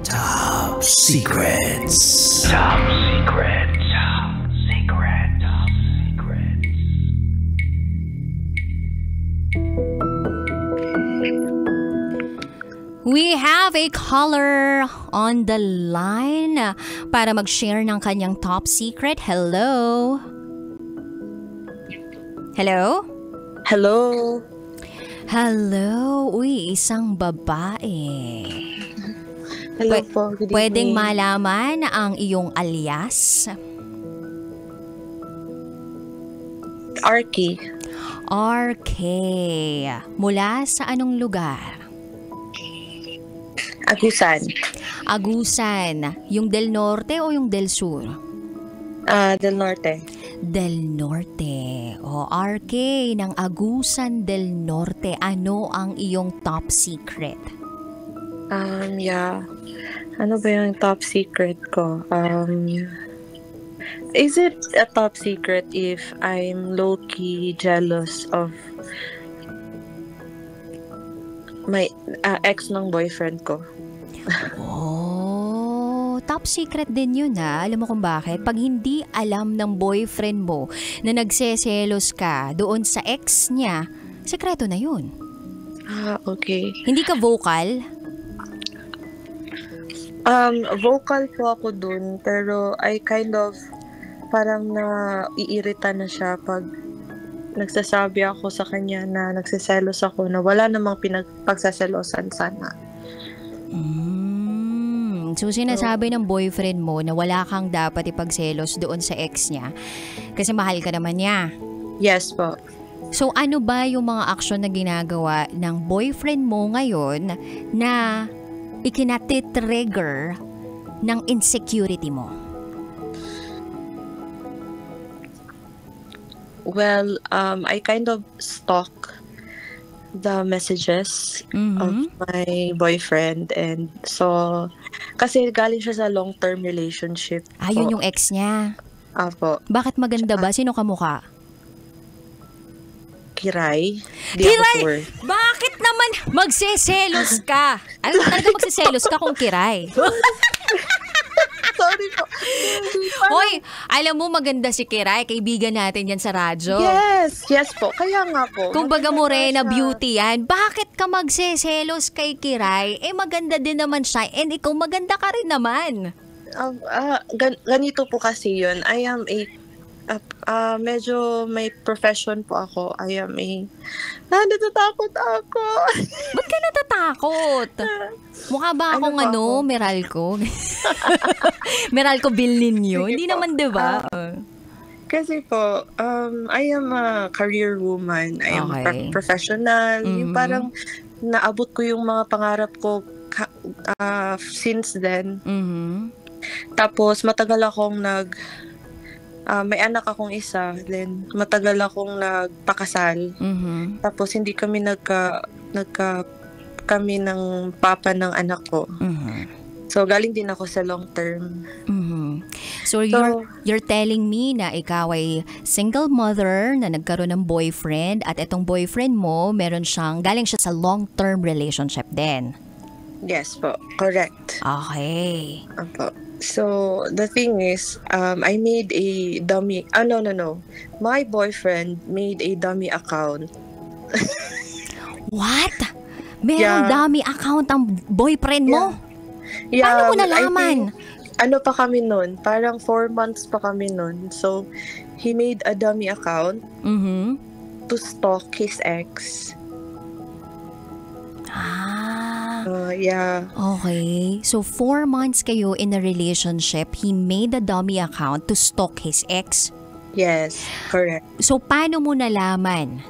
Top Secrets. Top Secret. Top Secret. Top Secret. We have a caller on the line para mag-share ng kanyang top secret. Hello? Hello? Hello. Hello? Uy, isang babae. Hello po. Good evening. Pwedeng malaman ang iyong alias? Arky. RK. Mula sa anong lugar? Agusan. Agusan. Yung Del Norte o yung Del Sur? Del Norte. Del Norte. O RK ng Agusan del Norte. Ano ang iyong top secret? Yeah. Ano ba yung top secret ko? Is it a top secret if I'm low-key jealous of my ex ng boyfriend ko? Oh, top secret din yun ha. Alam mo kung bakit? Pag hindi alam ng boyfriend mo na nagseselos ka doon sa ex niya, sekreto na yun. Okay. Hindi ka vocal? Vocal po ako dun, pero I kind of parang naiirita na siya pag nagsasabi ako sa kanya na nagsiselos ako na wala namang pagsaselosan sana. So sinasabi ng boyfriend mo na wala kang dapat ipagselos doon sa ex niya kasi mahal ka naman niya. Yes po. So ano ba yung mga aksyon na ginagawa ng boyfriend mo ngayon na ikinatitrigger ng insecurity mo? Well, I kind of stalk the messages of my boyfriend, and so kasi galing siya sa long-term relationship. Yun yung ex niya. Apo. Bakit maganda ba? Sino kamukha? Kiray. Kiray! Bakit naman magseselos ka? Ano talaga magseselos ka kung Kiray? Sorry po. Hoy, alam mo maganda si Kiray, kaibigan natin yan sa radyo. Yes po. Kaya nga po. Kumbaga Morena Beauty yan. Bakit ka magseselos kay Kiray? Maganda din naman siya and ikaw maganda ka rin naman. Ganito po kasi yun. I am medyo may profession po ako. I am natatakot ako. Ba't ka natatakot? Mukha ba akong Meralco? Meralco Vilninyo? Hindi naman, di ba? Kasi po, I am a career woman. I am professional. Yung parang naabot ko yung mga pangarap ko since then. Tapos matagal akong may anak akong isa, then matagal akong nagpakasal. Tapos hindi kami kami ng papa ng anak ko. So galing din ako sa long term. So you're telling me na ikaw ay single mother na nagkaroon ng boyfriend at itong boyfriend mo galing siya sa long term relationship din. Yes po, correct. Okay. Opo. So, the thing is, I made a dummy... no. My boyfriend made a dummy account. What? Merong dummy account ang boyfriend mo? Yeah. Paano mo nalaman? Pa kami nun? Parang 4 months pa kami nun. So, he made a dummy account to stalk his ex. Yeah. Okay. So, 4 months kayo in a relationship, he made a dummy account to stalk his ex? Yes, correct. So, paano mo nalaman?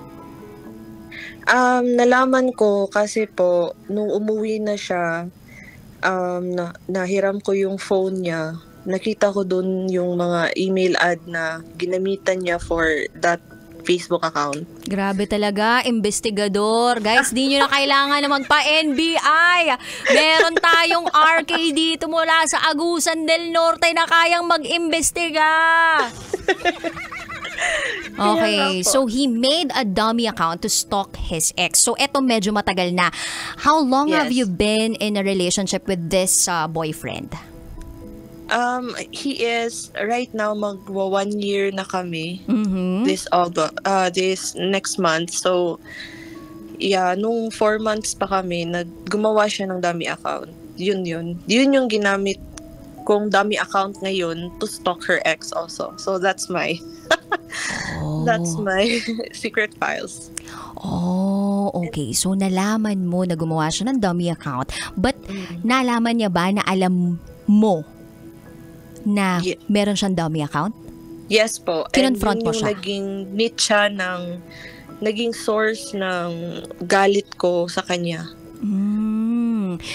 Nalaman ko kasi po, nung umuwi na siya, nahiram ko yung phone niya. Nakita ko dun yung mga email ad na ginamitan niya for that Facebook account. Grabe talaga, investigador. Guys, di nyo na kailangan na magpa-NBI. Meron tayong RK dito mula sa Agusan del Norte na kayang mag-imbestiga. Okay, so he made a dummy account to stalk his ex. So eto medyo matagal na. How long have you been in a relationship with this boyfriend? He is right now magwa 1 year na kami. This next month. So yeah, nung 4 months pa kami, gumawa siya ng dummy account. Yun yung ginamit kong dummy account ngayon to stalk her ex also. So that's my that's my secret files. Oh, okay. So nalaman mo na gumawa siya ng dummy account, but nalaman niya ba na alam mo na meron siyang dummy account? Yes po. Kinonfront mo siya? Naging niche naging source ng galit ko sa kanya.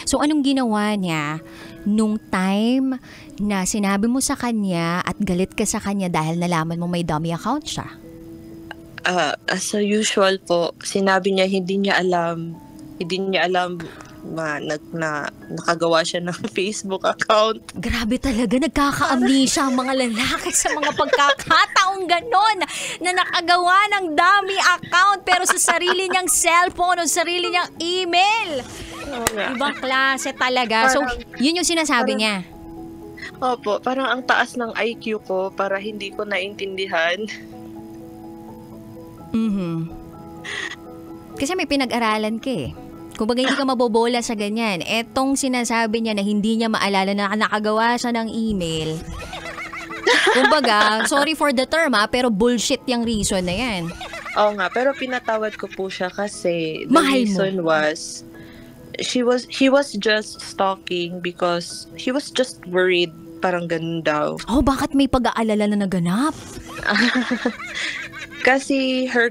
So anong ginawa niya nung time na sinabi mo sa kanya at galit ka sa kanya dahil nalaman mo may dummy account siya? As usual po, sinabi niya hindi niya alam na nakagawa siya ng Facebook account. Grabe talaga, nagkaka-amnesia ang mga lalaki sa mga pagkakataong ganon na nakagawa ng dummy account pero sa sarili niyang cellphone o sarili niyang email. Ibang klase talaga. So, yun yung sinasabi niya. Opo, parang ang taas ng IQ ko para hindi ko naintindihan. Kasi may pinag-aralan ka eh. Kumbaga hindi ka mabobola sa ganyan. Etong sinasabi niya na hindi niya maalala na nakagawa siya ng email. Kumbaga, sorry for the term pero bullshit yung reason na yan. Oo nga, pero pinatawad ko po siya kasi the Mahal reason mo. was he was just stalking because he was just worried, parang ganun daw. Oh, bakit may pag-aalala na naganap? Kasi her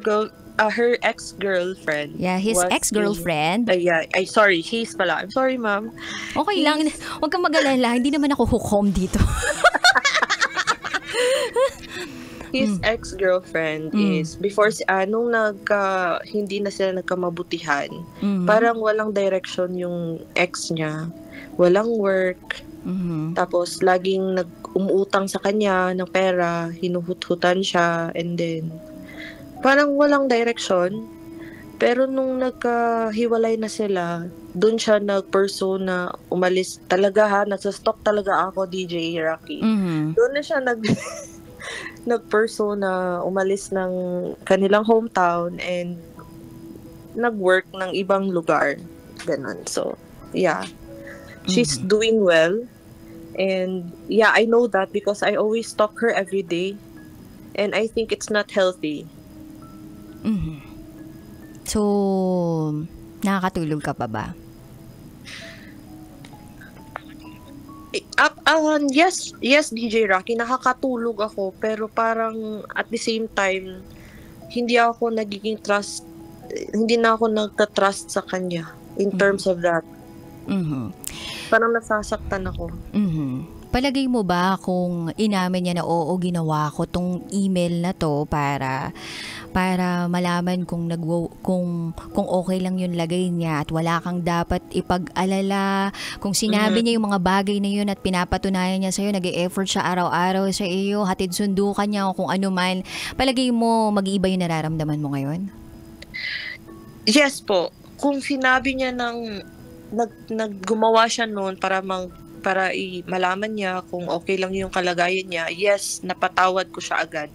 ex-girlfriend. Yeah, his ex-girlfriend. He's pala. I'm sorry, ma'am. Okay lang, huwag kang mag-alala, hindi naman ako hukom dito. His ex-girlfriend is before nung hindi na sila nagkamabutihan, parang walang direction yung ex niya. Walang work. Tapos laging umuutang sa kanya ng pera, hinuhut-hutan siya, and then parang walang direction. Pero nung nagkahiwalay na sila, doon siya nag-pursue na umalis talaga nasa-stalk talaga ako, DJ Rocky. Doon na siya nag-pursue na umalis ng kanilang hometown and nag-work ng ibang lugar. Ganon. So, yeah. She's doing well. And, yeah, I know that because I always stalk her every day. And I think it's not healthy. So, nakakatulog ka pa ba? Yes, DJ Rocky, nakakatulog ako, pero parang at the same time, hindi na ako nagtatrust sa kanya in terms of that. Parang nasasaktan ako. Palagay mo ba kung inamin niya na oo, ginawa ko tong email na to para malaman kung okay lang yun lagay niya at wala kang dapat ipag-alala, kung sinabi niya yung mga bagay na yun at pinapatunayan niya sa'yo, nag-e-effort siya araw-araw sa iyo, hatid sundukan niya o kung ano man, palagay mo mag-iiba yung nararamdaman mo ngayon? Yes po. Kung sinabi niya naggumawa siya noon para malaman niya kung okay lang yung kalagayan niya, yes, napatawad ko siya agad.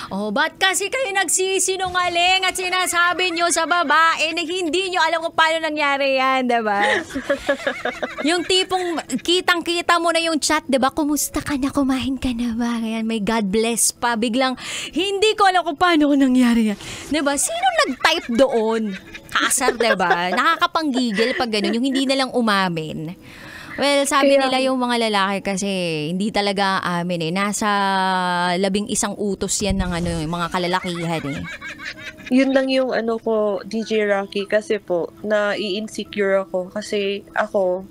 Oh, ba't kasi kayo nagsisinungaling at sinasabi nyo sa babae na hindi nyo alam kung paano nangyari yan, diba? Yung tipong kitang-kita mo na yung chat, diba? Kumusta ka na? Kumain ka na ba? Ayan, may God bless pa. Biglang, hindi ko alam kung paano nangyari yan. Diba? Sino nag-type doon? Kasar, diba? Nakakapanggigil pag ganun, yung hindi na lang umamin. Well, sabi nila yung mga lalaki kasi hindi talaga amin eh. Nasa 11 utos yan ng mga kalalakihan eh. Yun lang yung ko, DJ Rocky, kasi po, na-i-insecure ako. Kasi ako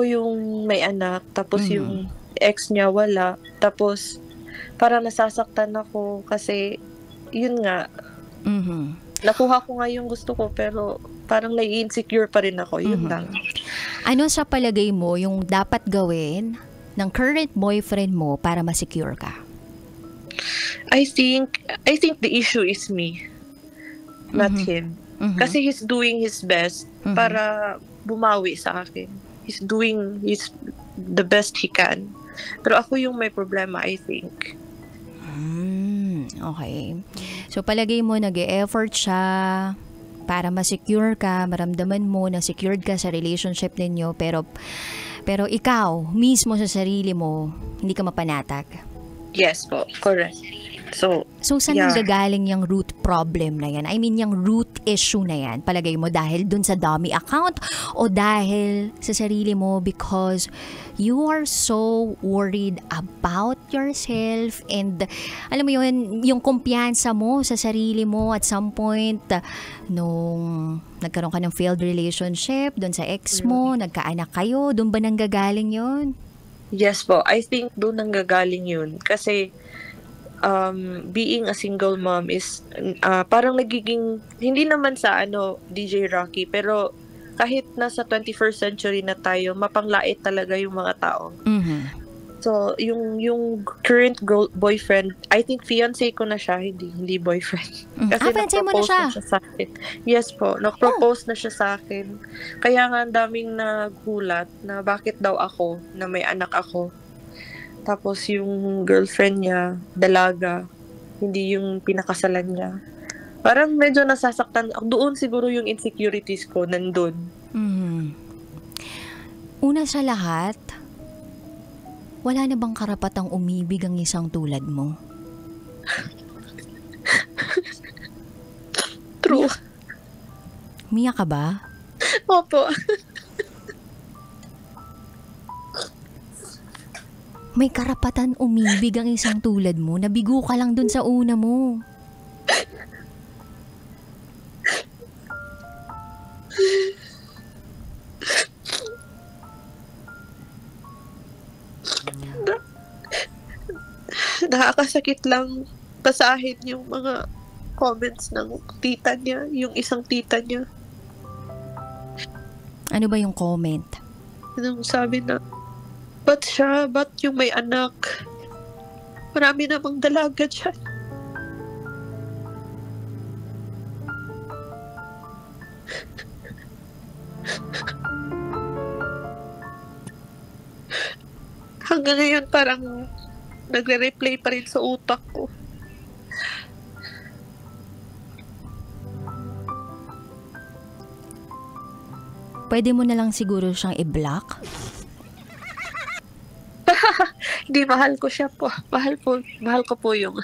yung may anak, tapos yung ex niya wala. Tapos, parang nasasaktan ako kasi, yun nga, nakuha ko nga yung gusto ko, pero parang nai-insecure pa rin ako. Yun lang. Ano sa palagay mo yung dapat gawin ng current boyfriend mo para ma-secure ka? I think the issue is me, not him. Kasi he's doing his best para bumawi sa akin. He's doing the best he can. Pero ako yung may problema, I think. Okay. So palagay mo nag-e-effort siya para ma-secure ka, maramdaman mo na secured ka sa relationship ninyo, pero ikaw mismo sa sarili mo hindi ka mapanatag. Yes po, correct. So saan nanggagaling yung root problem na yan? I mean, yung root issue na yan, palagay mo dahil dun sa dummy account o dahil sa sarili mo because you are so worried about yourself and alam mo yun, yung kumpiyansa mo sa sarili mo at some point nung nagkaroon ka ng failed relationship dun sa ex mo, nagkaanak kayo, dun ba nanggagaling yun? Yes po, I think doon nanggagaling yun kasi being a single mom is parang nagiging hindi naman sa DJ Rocky, pero kahit nasa 21st century na tayo, mapanglait talaga yung mga tao. So yung current boyfriend, I think fiancé ko na siya, hindi boyfriend. Kasi fiancé mo na siya? Sa akin. Yes po, nag-propose na siya sa akin. Kaya nga ang daming nagulat na bakit daw ako, na may anak ako. Tapos yung girlfriend niya, dalaga, hindi yung pinakasalan niya. Parang medyo nasasaktan. Doon siguro yung insecurities ko, nandun. Una sa lahat, wala na bang karapatang umibig ang isang tulad mo? True. Umiyak ka ba? Opo. May karapatan umibig ang isang tulad mo. Nabigo ka lang dun sa una mo. Nakakasakit lang basahin yung mga comments ng tita niya, yung isang tita niya. Ano ba yung comment? Anong sabi na, ba't yung may anak? Marami namang dalaga dyan. Hanggang ngayon parang nagre-replay pa rin sa utak ko. Pwede mo na lang siguro siyang i-block? Hindi, mahal ko siya po. Mahal ko po yung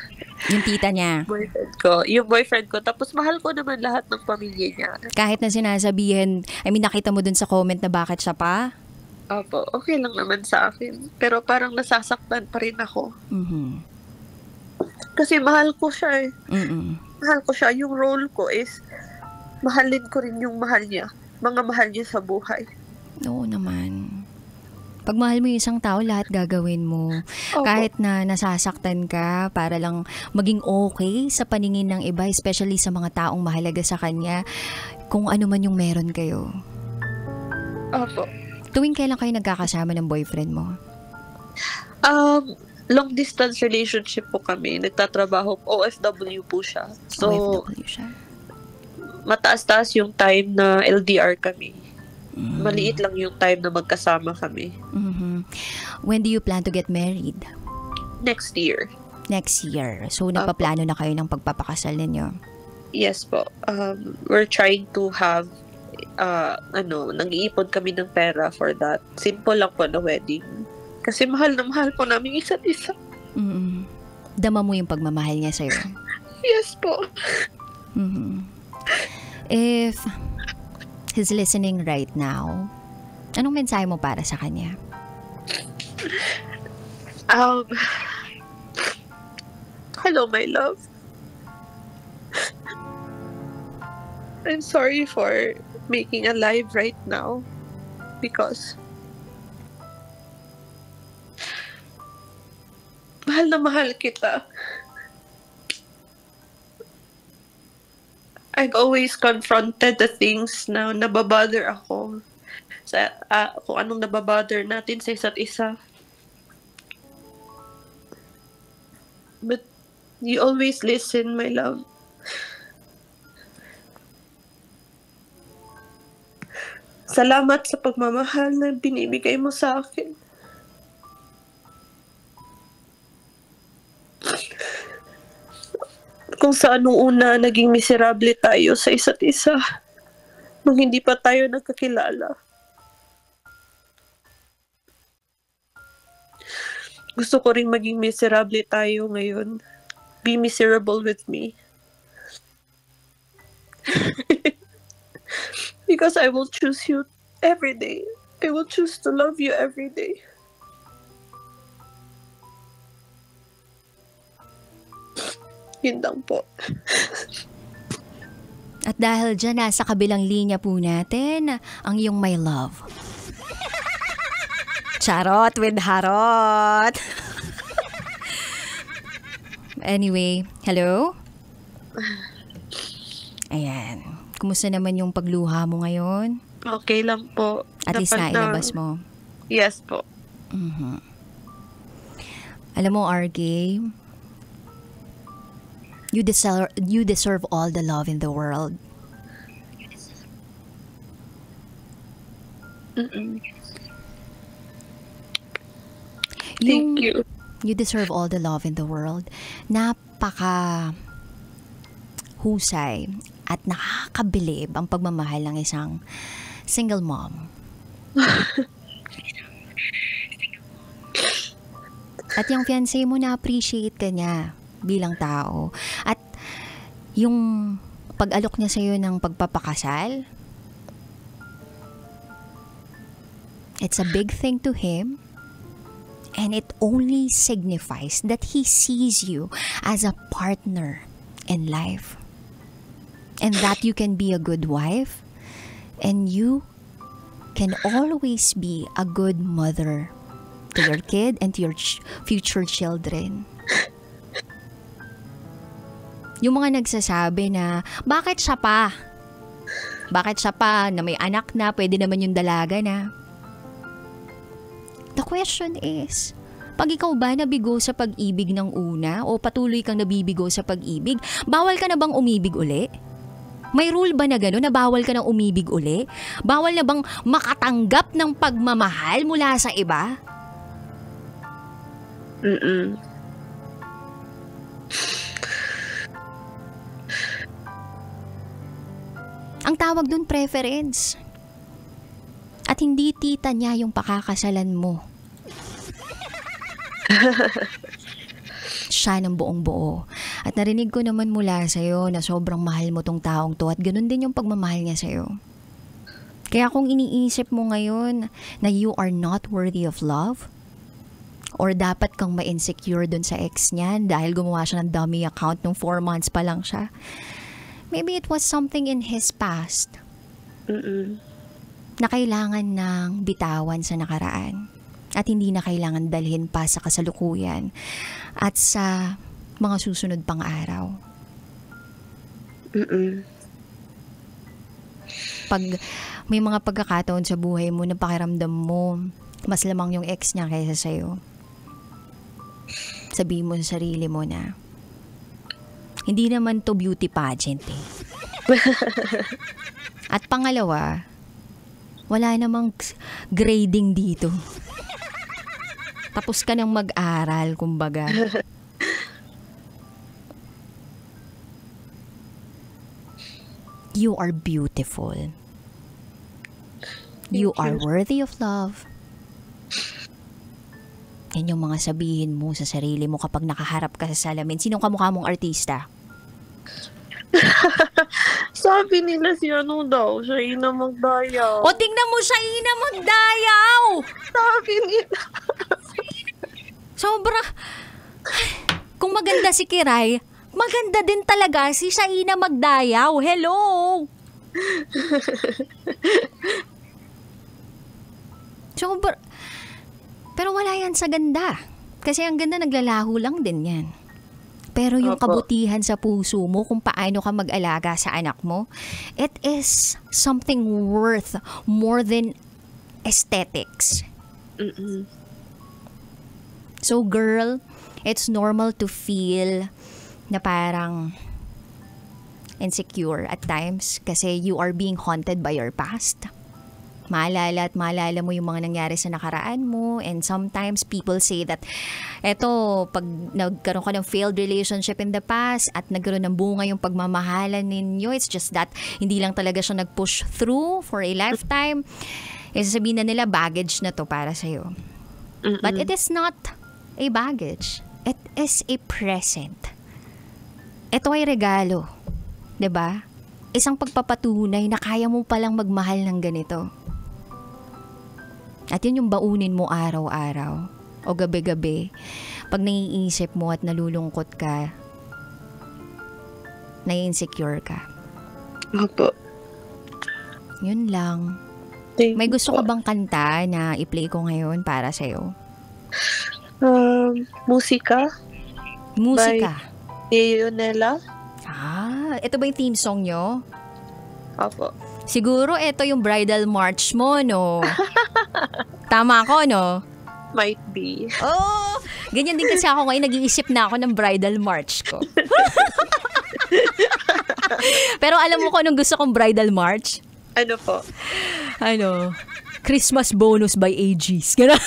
tita niya. Boyfriend ko. Yung boyfriend ko. Tapos mahal ko naman lahat ng pamilya niya. Kahit na sinasabihin, nakita mo dun sa comment na bakit siya pa? Opo, okay lang naman sa akin. Pero parang nasasaktan pa rin ako. Kasi mahal ko siya eh. Mahal ko siya. Yung role ko is mahalin ko rin yung mahal niya. Mga mahal niya sa buhay. Oo naman. Pag mahal mo yung isang tao, lahat gagawin mo. Opo. Kahit na nasasaktan ka para lang maging okay sa paningin ng iba, especially sa mga taong mahalaga sa kanya, kung ano man yung meron kayo. Opo. Tuwing kailan kayo nagkakasama ng boyfriend mo? Long distance relationship po kami. Nagtatrabaho, OFW po siya. So, OFW siya. Mataas-taas yung time na LDR kami. Maliit lang yung time na magkasama kami. When do you plan to get married? Next year. Next year. So, nagpaplano na kayo ng pagpapakasal ninyo? Yes po. We're trying to have nag-iipon kami ng pera for that. Simple lang po na wedding. Kasi mahal na mahal po namin isa't isa. Dama mo yung pagmamahal niya sa'yo? Yes po. If he's listening right now, anong mensahe mo para sa kanya? Hello, my love. I'm sorry for making a live right now because mahal na mahal kita. I've always confronted the things na nababother ako sa kung anong nababother natin sa isa't isa. But You always listen, my love. Salamat sa pagmamahal na binibigay mo sa akin. Kung saan nung una naging miserable tayo sa isa't isa nung hindi pa tayo nagkakilala. Gusto ko ring maging miserable tayo ngayon. Be miserable with me. Because I will choose you every day. I will choose to love you every day. Yun lang po. At dahil dyan, nasa kabilang linya po natin, ang iyong my love. Charot with harot. Anyway, hello? Ayan. Kumusta naman yung pagluha mo ngayon? Okay lang po. At least nailabas mo. Yes po. Mm-hmm. Alam mo, RK, you deserve all the love in the world. Mm-mm. Thank you. You deserve all the love in the world. Napaka husay at nakakabilib ang pagmamahal ng isang single mom. At yung fiancé mo, na-appreciate ka niya bilang tao. At yung pag-alok niya sa'yo ng pagpapakasal, it's a big thing to him. And it only signifies that he sees you as a partner in life. And that you can be a good wife. And you can always be a good mother to your kid and to your future children. Yung mga nagsasabi na, bakit siya pa? Bakit siya pa na may anak na, pwede naman yung dalaga na? The question is, pag ikaw ba nabigo sa pag-ibig ng una o patuloy kang nabibigo sa pag-ibig, bawal ka na bang umibig uli? May rule ba na gano'n na bawal ka nang umibig uli? Bawal na bang makatanggap ng pagmamahal mula sa iba? Mm-mm. Ang tawag dun preference. At hindi tita niya yung pakakasalan mo. Siya ng buong buo. At narinig ko naman mula sa'yo na sobrang mahal mo tong taong to at ganun din yung pagmamahal niya sa'yo. Kaya kung iniisip mo ngayon na you are not worthy of love, or dapat kang ma-insecure dun sa ex niya dahil gumawa siya ng dummy account nung 4 months pa lang siya, maybe it was something in his past. Mm-mm. Na kailangan ng bitawan sa nakaraan at hindi na kailangan dalhin pa sa kasalukuyan at sa mga susunod pang araw. Mm-mm. Pag may mga pagkakataon sa buhay mo na pakiramdam mo mas lamang yung ex niya kaysa sa'yo, sabihin mo sa sarili mo na hindi naman to beauty pageant eh. At pangalawa, wala namang grading dito. Tapos ka nang mag-aral, kumbaga. You are beautiful. You are worthy of love. Yan yung mga sabihin mo sa sarili mo kapag nakaharap ka sa salamin. Sinong kamukha mong artista? Sabi nila si ano daw, siya Ina Magdayaw. O tingnan mo siya Ina Magdayaw! Sabi nila. Sobra. Kung maganda si Kiray, maganda din talaga si Shaina Magdayaw. Hello! Sobra. Pero wala yan sa ganda. Kasi ang ganda naglalaho lang din yan. Pero yung kabutihan sa puso mo kung paano ka mag-alaga sa anak mo, it is something worth more than aesthetics. Mm-mm. So girl, it's normal to feel na parang insecure at times kasi you are being haunted by your past. Maalala at maalala mo yung mga nangyari sa nakaraan mo, and sometimes people say that eto, pag nagkaroon ka ng failed relationship in the past at nagkaroon ng bunga yung pagmamahalan ninyo, it's just that hindi lang talaga siya nag-push through for a lifetime. Sasabihin na nila baggage na to para sa'yo. But it is not a baggage. It is a present. Ito ay regalo. 'Di ba? Isang pagpapatunay na kaya mo palang magmahal ng ganito. At yun yung baunin mo araw-araw o gabi-gabi. Pag naiisip mo at nalulungkot ka, nai-insecure ka. Opo. Yun lang. May gusto ka bang kanta na i-play ko ngayon para sa'yo? Musika. Musika? By Leonela. Ito ba yung theme song nyo? Opo. Siguro ito yung bridal march mo, no? Tama ako, no? Might be. Oh, ganyan din kasi ako ngayon. Nag-iisip na ako ng bridal march ko. Pero alam mo ko anong gusto kong bridal march? Ano po? Christmas bonus by AGs. Gano'n.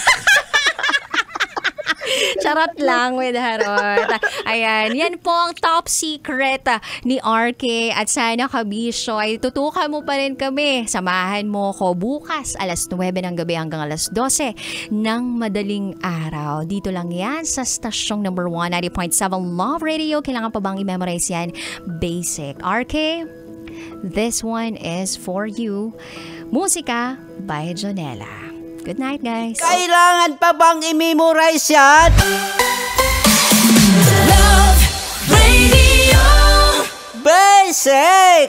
Charot lang with Harot. Ayan, yan po ang top secret ni RK. At sana kabisyo ay tutukan mo pa rin kami. Samahan mo ko bukas alas 9 ng gabi hanggang alas 12 ng madaling araw. Dito lang yan sa stasyong number 1, 90.7 Love Radio. Kailangan pa bang i-memorize yan? Basic. RK, this one is for you. Musika by Jonella. Good night, guys. Kailangan pa bang i-memorize yan? Love Radio. Basic!